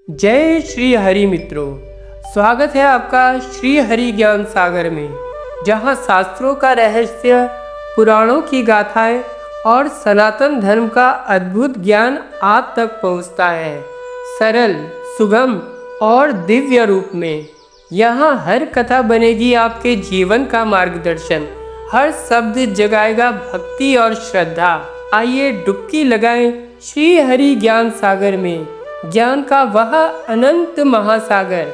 जय श्री हरि मित्रों, स्वागत है आपका श्री हरि ज्ञान सागर में, जहाँ शास्त्रों का रहस्य, पुराणों की गाथाएं और सनातन धर्म का अद्भुत ज्ञान आप तक पहुँचता है सरल, सुगम और दिव्य रूप में। यहाँ हर कथा बनेगी आपके जीवन का मार्गदर्शन, हर शब्द जगाएगा भक्ति और श्रद्धा। आइए डुबकी लगाएं श्री हरि ज्ञान सागर में, ज्ञान का वह अनंत महासागर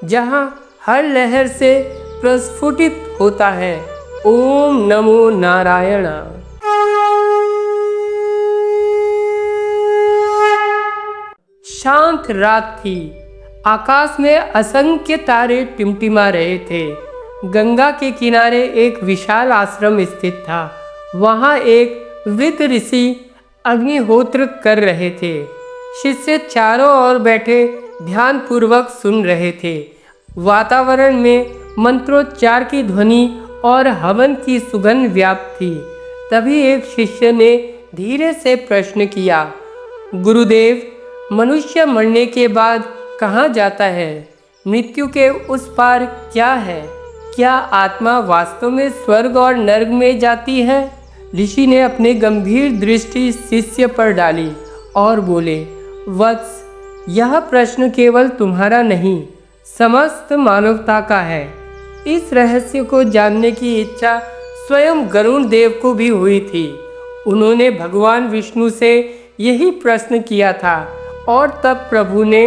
जहाँ हर लहर से प्रस्फुटित होता है ओम नमो नारायण। शांत रात थी, आकाश में असंख्य तारे टिमटिमा रहे थे। गंगा के किनारे एक विशाल आश्रम स्थित था। वहाँ एक वृद्ध ऋषि अग्निहोत्र कर रहे थे। शिष्य चारों ओर बैठे ध्यान पूर्वक सुन रहे थे। वातावरण में मंत्रोच्चार की ध्वनि और हवन की सुगंध व्याप्त थी। तभी एक शिष्य ने धीरे से प्रश्न किया, गुरुदेव, मनुष्य मरने के बाद कहाँ जाता है? मृत्यु के उस पार क्या है? क्या आत्मा वास्तव में स्वर्ग और नर्क में जाती है? ऋषि ने अपनी गंभीर दृष्टि शिष्य पर डाली और बोले, वत्स, यह प्रश्न केवल तुम्हारा नहीं, समस्त मानवता का है। इस रहस्य को जानने की इच्छा स्वयं गरुण देव को भी हुई थी। उन्होंने भगवान विष्णु से यही प्रश्न किया था और तब प्रभु ने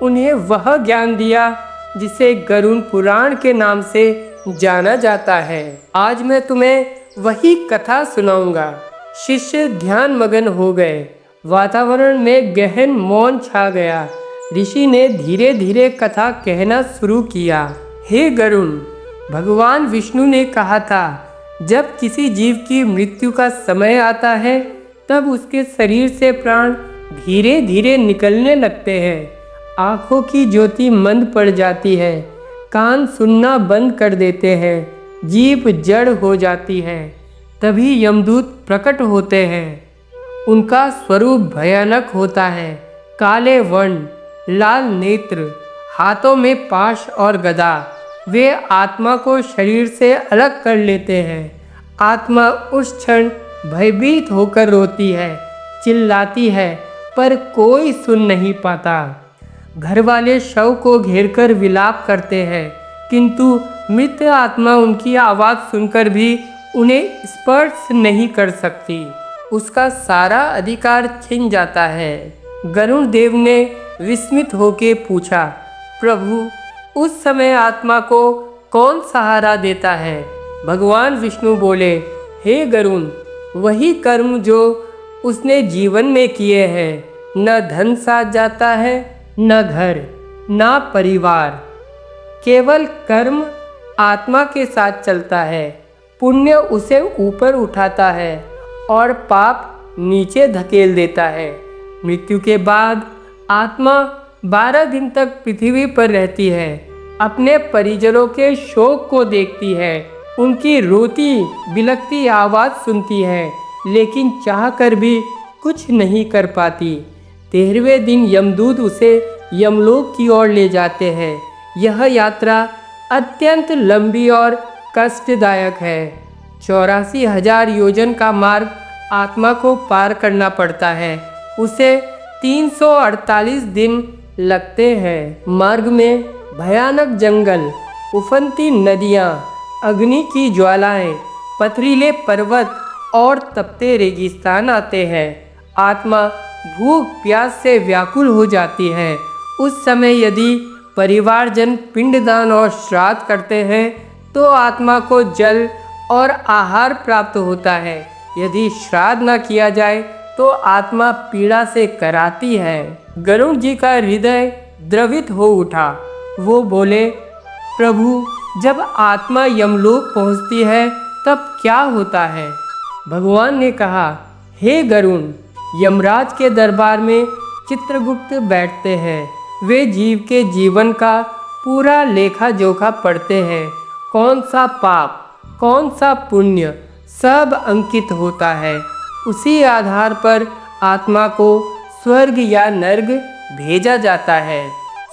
उन्हें वह ज्ञान दिया जिसे गरुण पुराण के नाम से जाना जाता है। आज मैं तुम्हें वही कथा सुनाऊंगा। शिष्य ध्यान मगन हो गए। वातावरण में गहन मौन छा गया। ऋषि ने धीरे धीरे कथा कहना शुरू किया। हे गरुण, भगवान विष्णु ने कहा था, जब किसी जीव की मृत्यु का समय आता है तब उसके शरीर से प्राण धीरे धीरे निकलने लगते हैं। आँखों की ज्योति मंद पड़ जाती है, कान सुनना बंद कर देते हैं, जीभ जड़ हो जाती है। तभी यमदूत प्रकट होते हैं। उनका स्वरूप भयानक होता है, काले वर्ण, लाल नेत्र, हाथों में पाश और गदा। वे आत्मा को शरीर से अलग कर लेते हैं। आत्मा उस क्षण भयभीत होकर रोती है, चिल्लाती है, पर कोई सुन नहीं पाता। घर वाले शव को घेरकर विलाप करते हैं, किंतु मृत आत्मा उनकी आवाज़ सुनकर भी उन्हें स्पर्श नहीं कर सकती। उसका सारा अधिकार छिन जाता है। गरुण देव ने विस्मित होकर पूछा, प्रभु, उस समय आत्मा को कौन सहारा देता है? भगवान विष्णु बोले, हे गरुण, वही कर्म जो उसने जीवन में किए हैं। न धन साथ जाता है, न घर, न परिवार, केवल कर्म आत्मा के साथ चलता है। पुण्य उसे ऊपर उठाता है और पाप नीचे धकेल देता है। मृत्यु के बाद आत्मा 12 दिन तक पृथ्वी पर रहती है, अपने परिजनों के शोक को देखती है, उनकी रोती बिलखती आवाज़ सुनती है, लेकिन चाहकर भी कुछ नहीं कर पाती। 13वें दिन यमदूत उसे यमलोक की ओर ले जाते हैं। यह यात्रा अत्यंत लंबी और कष्टदायक है। 84,000 योजन का मार्ग आत्मा को पार करना पड़ता है। उसे 348 दिन लगते हैं। मार्ग में भयानक जंगल, उफनती नदियाँ, अग्नि की ज्वालाएं, पथरीले पर्वत और तपते रेगिस्तान आते हैं। आत्मा भूख प्यास से व्याकुल हो जाती है। उस समय यदि परिवारजन पिंडदान और श्राद्ध करते हैं तो आत्मा को जल और आहार प्राप्त होता है। यदि श्राद्ध न किया जाए तो आत्मा पीड़ा से कराती है। गरुड़ जी का हृदय द्रवित हो उठा। वो बोले, प्रभु, जब आत्मा यमलोक पहुंचती है तब क्या होता है? भगवान ने कहा, हे गरुड़, यमराज के दरबार में चित्रगुप्त बैठते हैं। वे जीव के जीवन का पूरा लेखा जोखा पढ़ते हैं। कौन सा पाप, कौन सा पुण्य, सब अंकित होता है। उसी आधार पर आत्मा को स्वर्ग या नर्क भेजा जाता है।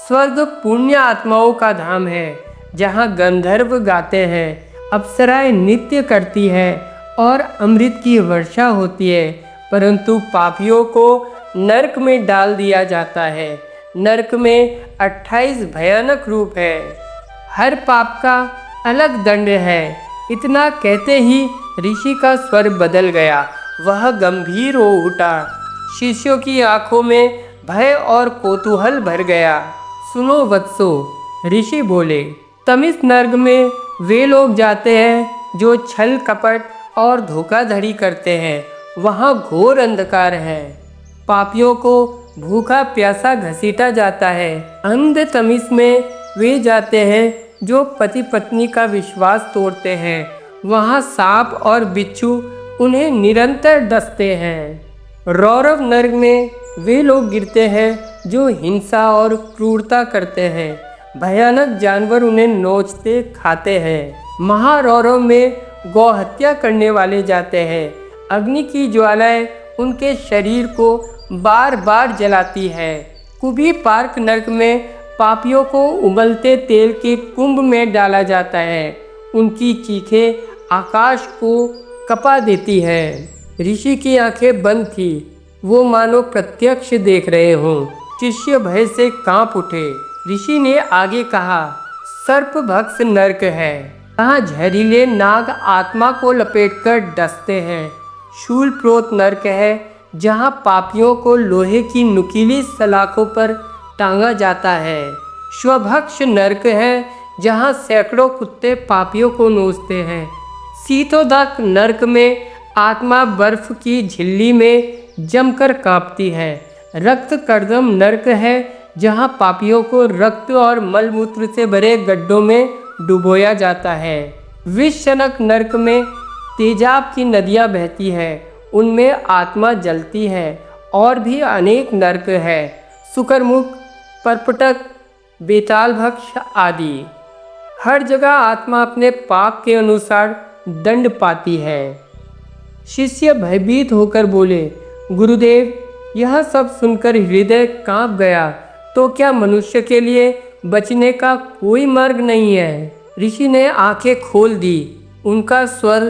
स्वर्ग पुण्य आत्माओं का धाम है, जहाँ गंधर्व गाते हैं, अप्सराएं नृत्य करती है और अमृत की वर्षा होती है। परंतु पापियों को नरक में डाल दिया जाता है। नरक में 28 भयानक रूप है। हर पाप का अलग दंड है। इतना कहते ही ऋषि का स्वर बदल गया। वह गंभीर हो उठा। शिष्यों की आंखों में भय और कौतूहल भर गया। सुनो वत्सो, ऋषि बोले, तमिस नर्क में वे लोग जाते हैं जो छल कपट और धोखाधड़ी करते हैं। वहाँ घोर अंधकार है। पापियों को भूखा प्यासा घसीटा जाता है। अंध तमिस में वे जाते हैं जो पति पत्नी का विश्वास तोड़ते हैं। वहाँ सांप और बिच्छू उन्हें निरंतर डसते हैं। रौरव नर्क में वे लोग गिरते हैं जो हिंसा और क्रूरता करते हैं। भयानक जानवर उन्हें नोचते खाते हैं। महारौरव में गौहत्या करने वाले जाते हैं। अग्नि की ज्वालाएं उनके शरीर को बार बार जलाती है। कुबी पार्क नर्क में पापियों को उबलते तेल के कुंभ में डाला जाता है। उनकी चीखें आकाश को कपा देती है। ऋषि की आंखें बंद थी। वो मानो प्रत्यक्ष देख रहे हों। शिष्य भय से कांप उठे। ऋषि ने आगे कहा, सर्पभक्ष नर्क है, जहाँ जहरीले नाग आत्मा को लपेटकर डसते हैं। शूलप्रोत नर्क है, जहाँ पापियों को लोहे की नुकीली सलाखों पर टांगा जाता है। स्वभक्ष नर्क है, जहाँ सैकड़ों कुत्ते पापियों को नोचते हैं। शीतोदक नर्क में आत्मा बर्फ की झिल्ली में जमकर कांपती है। रक्त कर्दम नर्क है, जहाँ पापियों को रक्त और मलमूत्र से भरे गड्ढों में डुबोया जाता है। विषशनक नर्क में तेजाब की नदियाँ बहती है, उनमें आत्मा जलती है। और भी अनेक नर्क है, शुकरमुख, परपटक, बेतालभक्ष आदि। हर जगह आत्मा अपने पाप के अनुसार दंड पाती है। शिष्य भयभीत होकर बोले, गुरुदेव, यह सब सुनकर हृदय कांप गया। तो क्या मनुष्य के लिए बचने का कोई मार्ग नहीं है? ऋषि ने आंखें खोल दी। उनका स्वर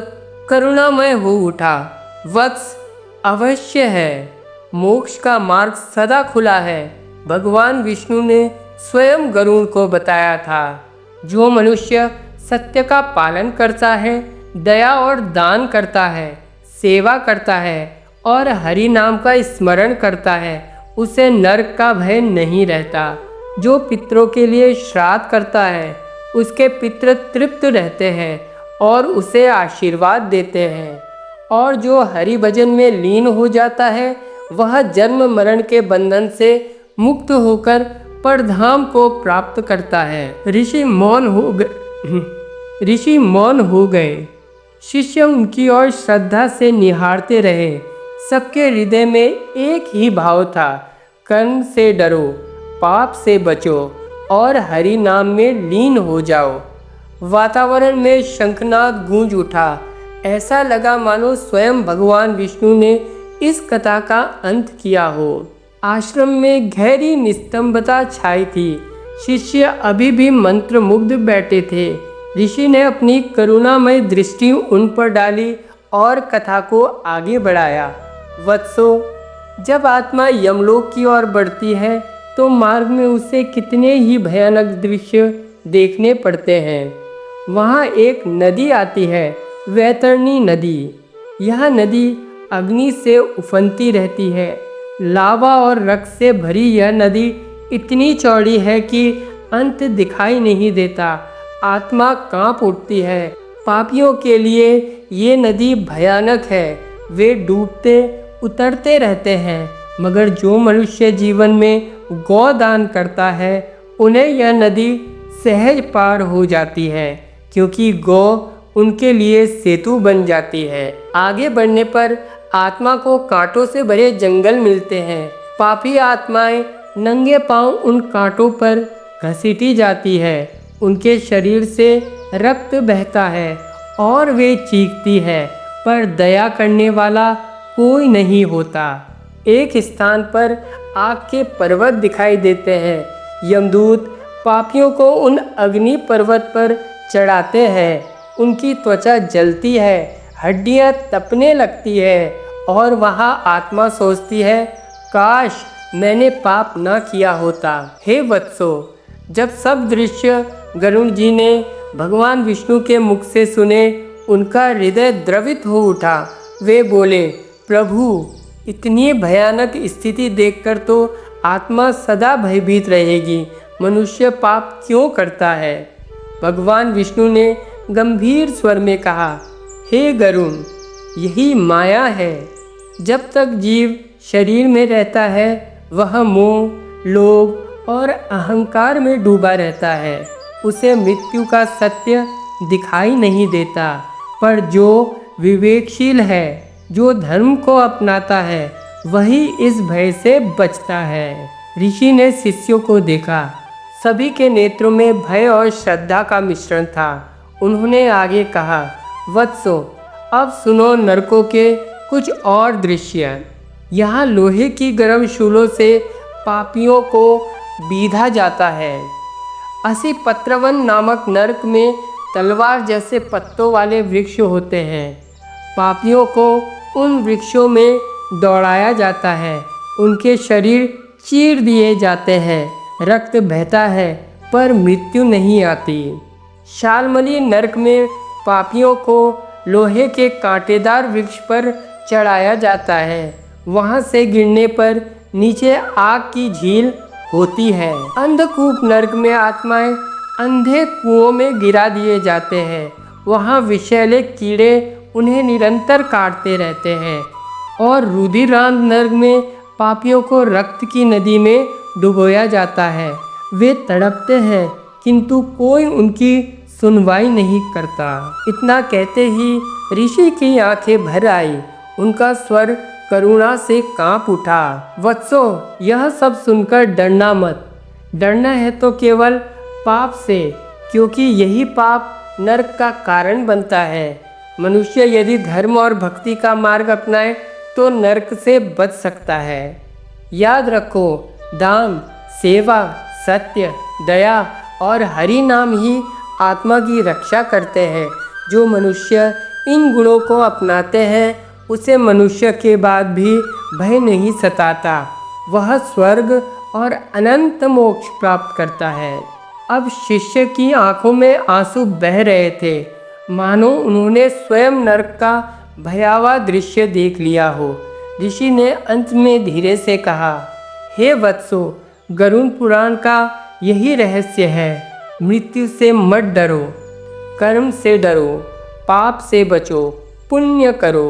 करुणामय हो उठा। वत्स, अवश्य है। मोक्ष का मार्ग सदा खुला है। भगवान विष्णु ने स्वयं गरुड़ को बताया था। जो मनुष्य सत्य का पालन करता है, दया और दान करता है, सेवा करता है और हरि नाम का स्मरण करता है, उसे नरक का भय नहीं रहता। जो पितरों के लिए श्राद्ध करता है, उसके पितृ तृप्त रहते हैं और उसे आशीर्वाद देते हैं। और जो हरि भजन में लीन हो जाता है, वह जन्म मरण के बंधन से मुक्त होकर परधाम को प्राप्त करता है। ऋषि मौन हो गए। शिष्य उनकी ओर श्रद्धा से निहारते रहे। सबके हृदय में एक ही भाव था, कर्म से डरो, पाप से बचो और हरि नाम में लीन हो जाओ। वातावरण में शंखनाद गूंज उठा। ऐसा लगा मानो स्वयं भगवान विष्णु ने इस कथा का अंत किया हो। आश्रम में गहरी निस्तंभता छाई थी। शिष्य अभी भी मंत्रमुग्ध बैठे थे। ऋषि ने अपनी करुणामय दृष्टि उन पर डाली और कथा को आगे बढ़ाया। वत्सो, जब आत्मा यमलोक की ओर बढ़ती है तो मार्ग में उसे कितने ही भयानक दृश्य देखने पड़ते हैं। वहाँ एक नदी आती है, वैतरणी नदी। यह नदी अग्नि से उफनती रहती है। लावा और रक्त से भरी यह नदी इतनी चौड़ी है कि अंत दिखाई नहीं देता। आत्मा कांप उठती है। पापियों के लिए ये नदी भयानक है। वे डूबते उतरते रहते हैं, मगर जो मनुष्य जीवन में गौदान करता है, उन्हें यह नदी सहज पार हो जाती है, क्योंकि गौ उनके लिए सेतु बन जाती है। आगे बढ़ने पर आत्मा को कांटों से भरे जंगल मिलते हैं। पापी आत्माएं नंगे पांव उन कांटों पर घसीटी जाती है। उनके शरीर से रक्त बहता है और वे चीखती है, पर दया करने वाला कोई नहीं होता। एक स्थान पर आग के पर्वत दिखाई देते हैं। यमदूत पापियों को उन अग्नि पर्वत पर चढ़ाते हैं। उनकी त्वचा जलती है, हड्डियां तपने लगती है और वहाँ आत्मा सोचती है, काश मैंने पाप न किया होता। हे वत्सो, जब सब दृश्य गरुड़ जी ने भगवान विष्णु के मुख से सुने, उनका हृदय द्रवित हो उठा। वे बोले, प्रभु, इतनी भयानक स्थिति देखकर तो आत्मा सदा भयभीत रहेगी। मनुष्य पाप क्यों करता है? भगवान विष्णु ने गंभीर स्वर में कहा, हे गरुड़, यही माया है। जब तक जीव शरीर में रहता है वह मोह, लोभ और अहंकार में डूबा रहता है। उसे मृत्यु का सत्य दिखाई नहीं देता। पर जो विवेकशील है, जो धर्म को अपनाता है, वही इस भय से बचता है। ऋषि ने शिष्यों को देखा। सभी के नेत्रों में भय और श्रद्धा का मिश्रण था। उन्होंने आगे कहा, वत्सो, अब सुनो नरकों के कुछ और दृश्य। यहाँ लोहे की गर्म शूलों से पापियों को बीधा जाता है। असी पत्रवन नामक नरक में तलवार जैसे पत्तों वाले वृक्ष होते हैं। पापियों को उन वृक्षों में दौड़ाया जाता है। उनके शरीर चीर दिए जाते हैं, रक्त बहता है पर मृत्यु नहीं आती। शालमली नरक में पापियों को लोहे के कांटेदार वृक्ष पर चढ़ाया जाता है। वहाँ से गिरने पर नीचे आग की झील होती है। अंधकूप नरक में आत्माएं अंधे कुओं में गिरा दिए जाते हैं। वहाँ विषैले कीड़े उन्हें निरंतर काटते रहते हैं। और रुधिरांत नरक में पापियों को रक्त की नदी में डुबोया जाता है। वे तड़पते हैं किंतु कोई उनकी सुनवाई नहीं करता। इतना कहते ही ऋषि की आंखें भर आई। उनका स्वर करुणा से कांप उठा। वत्सो, यह सब सुनकर डरना मत। डरना है तो केवल पाप से, क्योंकि यही पाप नरक का कारण बनता है। मनुष्य यदि धर्म और भक्ति का मार्ग अपनाए तो नरक से बच सकता है। याद रखो, दान, सेवा, सत्य, दया और हरि नाम ही आत्मा की रक्षा करते हैं। जो मनुष्य इन गुणों को अपनाते हैं उसे मनुष्य के बाद भी भय नहीं सताता। वह स्वर्ग और अनंत मोक्ष प्राप्त करता है। अब शिष्य की आंखों में आंसू बह रहे थे, मानो उन्होंने स्वयं नरक का भयावह दृश्य देख लिया हो। ऋषि ने अंत में धीरे से कहा, हे वत्सो, गरुड़ पुराण का यही रहस्य है। मृत्यु से मत डरो, कर्म से डरो, पाप से बचो, पुण्य करो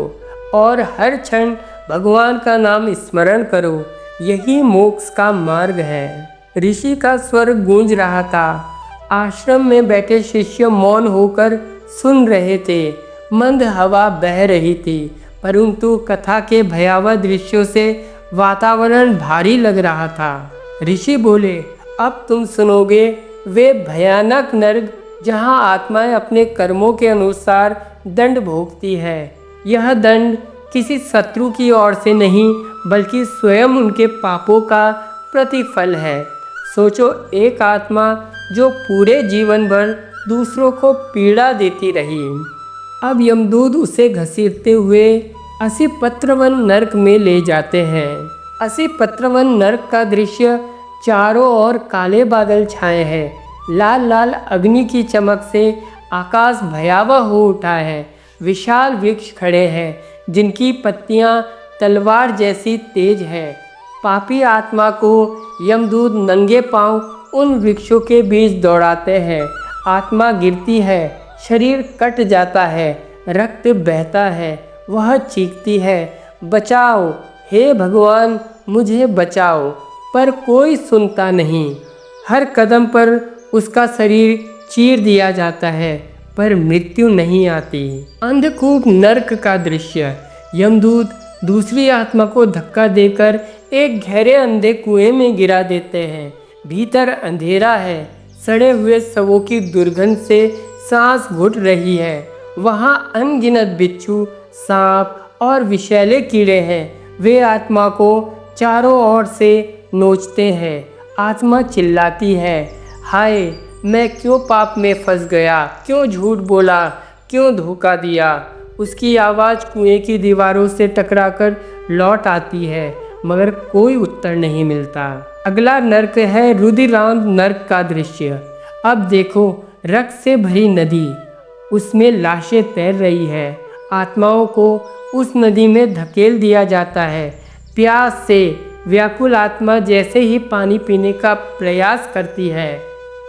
और हर क्षण भगवान का नाम स्मरण करो। यही मोक्ष का मार्ग है। ऋषि का स्वर गूंज रहा था। आश्रम में बैठे शिष्य मौन होकर सुन रहे थे। मंद हवा बह रही थी, परंतु कथा के भयावह दृश्यों से वातावरण भारी लग रहा था। ऋषि बोले, अब तुम सुनोगे वे भयानक नरक जहाँ आत्माएं अपने कर्मों के अनुसार दंड भोगती है। यह दंड किसी शत्रु की ओर से नहीं, बल्कि स्वयं उनके पापों का प्रतिफल है। सोचो, एक आत्मा जो पूरे जीवन भर दूसरों को पीड़ा देती रही, अब यमदूत उसे घसीटते हुए असी पत्रवन नरक में ले जाते हैं। असी पत्रवन नरक का दृश्य चारों ओर काले बादल छाए हैं। लाल लाल अग्नि की चमक से आकाश भयावह हो उठा है। विशाल वृक्ष खड़े हैं जिनकी पत्तियां तलवार जैसी तेज है। पापी आत्मा को यमदूत नंगे पांव उन वृक्षों के बीच दौड़ाते हैं। आत्मा गिरती है, शरीर कट जाता है, रक्त बहता है। वह चीखती है, बचाओ, हे भगवान, मुझे बचाओ। पर कोई सुनता नहीं। हर कदम पर उसका शरीर चीर दिया जाता है, पर मृत्यु नहीं आती। अंधकूप नरक का दृश्य। यमदूत दूसरी आत्मा को धक्का देकर एक गहरे अंधे कुएं में गिरा देते हैं। भीतर अंधेरा है। सड़े हुए शवों की दुर्गंध से सांस घुट रही है। वहाँ अनगिनत बिच्छू, सांप और विषैले कीड़े हैं। वे आत्मा को चारों ओर से नोचते हैं। आत्मा चिल्लाती है, हाय मैं क्यों पाप में फंस गया, क्यों झूठ बोला, क्यों धोखा दिया। उसकी आवाज़ कुएं की दीवारों से टकराकर लौट आती है, मगर कोई उत्तर नहीं मिलता। अगला नर्क है रुधिरांत नर्क का दृश्य। अब देखो, रक्त से भरी नदी, उसमें लाशें तैर रही है। आत्माओं को उस नदी में धकेल दिया जाता है। प्यास से व्याकुल आत्मा जैसे ही पानी पीने का प्रयास करती है,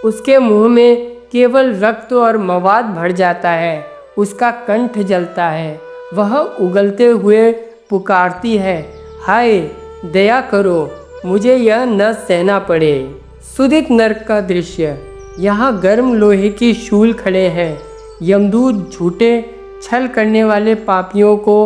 उसके मुंह में केवल रक्त और मवाद भर जाता है। उसका कंठ जलता है। वह उगलते हुए पुकारती है, हाय दया करो, मुझे यह न सहना पड़े। सुदित नरक का दृश्य। यहाँ गर्म लोहे की शूल खड़े हैं। यमदूत झूठे छल करने वाले पापियों को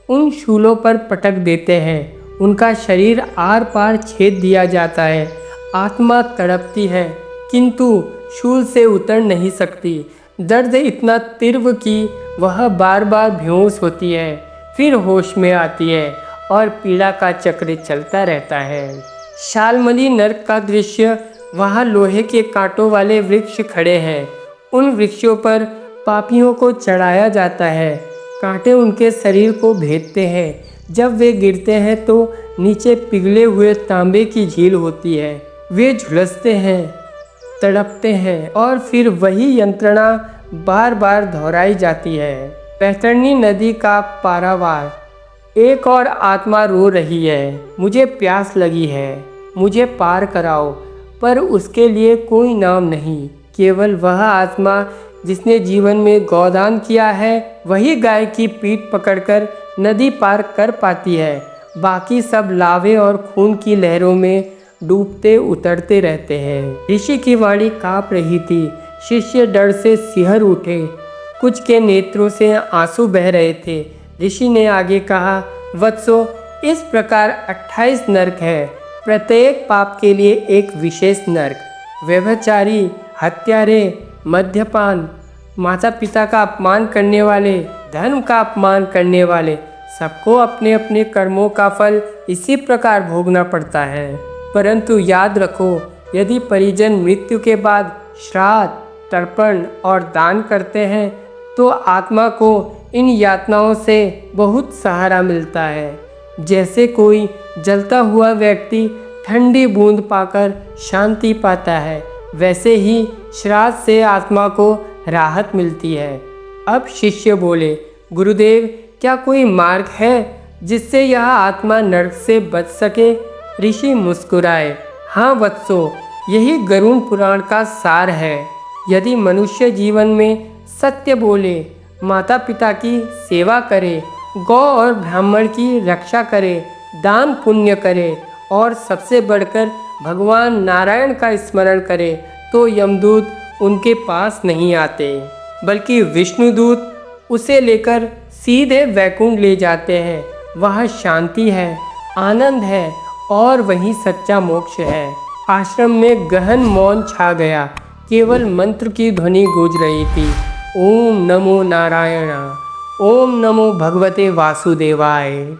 उन शूलों पर पटक देते हैं। उनका शरीर आर पार छेद दिया जाता है। आत्मा तड़पती है, किंतु शूल से उतर नहीं सकती। दर्द इतना तीव्र कि वह बार बार बेहोश होती है, फिर होश में आती है और पीड़ा का चक्र चलता रहता है। शालमली नरक का दृश्य। वहाँ लोहे के कांटों वाले वृक्ष खड़े हैं। उन वृक्षों पर पापियों को चढ़ाया जाता है। कांटे उनके शरीर को भेदते हैं। जब वे गिरते हैं तो नीचे पिघले हुए तांबे की झील होती है। वे झुलसते हैं, तड़पते हैं और फिर वही यंत्रणा बार बार दोहराई जाती है। पैतरनी नदी का पारावार। एक और आत्मा रो रही है, मुझे प्यास लगी है, मुझे पार कराओ। पर उसके लिए कोई नाम नहीं। केवल वह आत्मा जिसने जीवन में गोदान किया है, वही गाय की पीठ पकड़कर नदी पार कर पाती है। बाकी सब लावे और खून की लहरों में डूबते उतरते रहते हैं। ऋषि की वाणी काँप रही थी। शिष्य डर से सिहर उठे। कुछ के नेत्रों से आंसू बह रहे थे। ऋषि ने आगे कहा, वत्सो, इस प्रकार 28 नरक है। प्रत्येक पाप के लिए एक विशेष नरक। व्यभिचारी, हत्यारे, मद्यपान, माता पिता का अपमान करने वाले, धर्म का अपमान करने वाले, सबको अपने अपने कर्मों का फल इसी प्रकार भोगना पड़ता है। परंतु याद रखो, यदि परिजन मृत्यु के बाद श्राद्ध, तर्पण और दान करते हैं तो आत्मा को इन यातनाओं से बहुत सहारा मिलता है। जैसे कोई जलता हुआ व्यक्ति ठंडी बूंद पाकर शांति पाता है, वैसे ही श्राद्ध से आत्मा को राहत मिलती है। अब शिष्य बोले, गुरुदेव, क्या कोई मार्ग है जिससे यह आत्मा नरक से बच सके? ऋषि मुस्कुराए, हाँ वत्सो, यही गरुड़ पुराण का सार है। यदि मनुष्य जीवन में सत्य बोले, माता पिता की सेवा करे, गौ और ब्राह्मण की रक्षा करे, दान पुण्य करे और सबसे बढ़कर भगवान नारायण का स्मरण करे, तो यमदूत उनके पास नहीं आते, बल्कि विष्णुदूत उसे लेकर सीधे वैकुंठ ले जाते हैं। वहाँ शांति है, आनंद है और वही सच्चा मोक्ष है। आश्रम में गहन मौन छा गया। केवल मंत्र की ध्वनि गूंज रही थी। ओम नमो नारायण, ओम नमो भगवते वासुदेवाय।